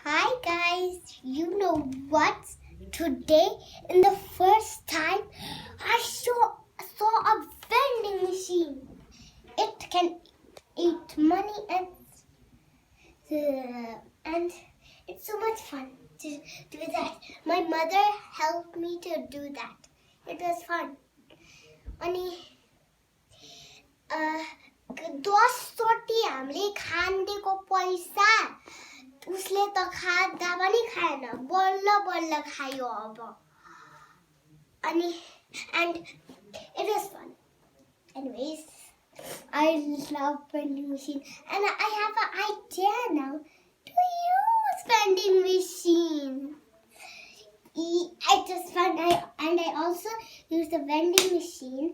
Hi guys, you know what? Today, in the first time, I saw a vending machine. It can eat money and it's so much fun to do that. My mother helped me to do that. It was fun. अनि 10 चोटि हामीले खानेको पैसा उसले त खाँदा पनि खाएन बल्ल बल्ल खायो अब अनि and it was fun. Anyways, I love vending machine and I have an idea now to use vending machine. It is fun. I also use the vending machine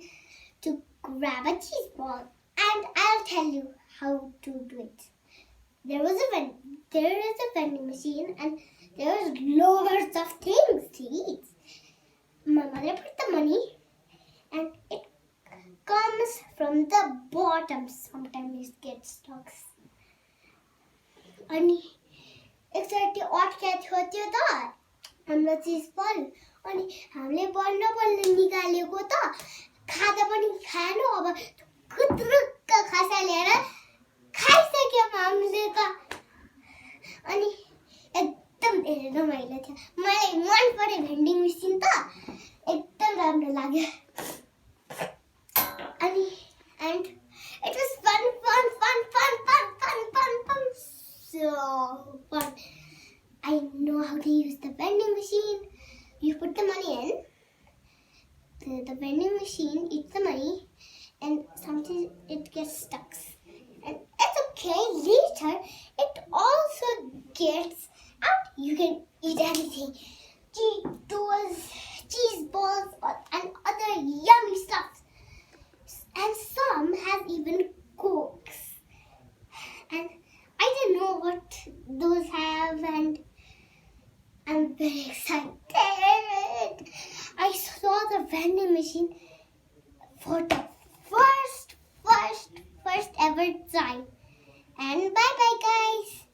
to grab a cheese ball, and I'll tell you how to do it. There is a vending machine, and there is loads of things to eat. My mother put the money, and it comes from the bottom. Sometimes it gets stuck. अनि एकचोटि अट्क्या थियो त हाम्रो चिज बल अनि हामीले बल्ल बल्ल निकालेको त खाँदा पनि खाएन अब खुत्रुक्क खसालेर खाइसक्यौँ हामीले त अनि एकदम धेरै रमाइलो थियो मलाई मन पर्यो भेन्डिङ मेसिन त एकदम राम्रो लाग्यो अनि and it was fun so fun. I know how to use the vending machine. You put the money in, the vending machine eats the money, and sometimes it gets stuck. And it's okay, later it also gets out. You can eat anything. Cheetos, cheese balls, and other yummy stuff. And some have even cokes. And I don't know what those have, and I'm very excited. I saw the vending machine for the first ever time. And bye bye guys.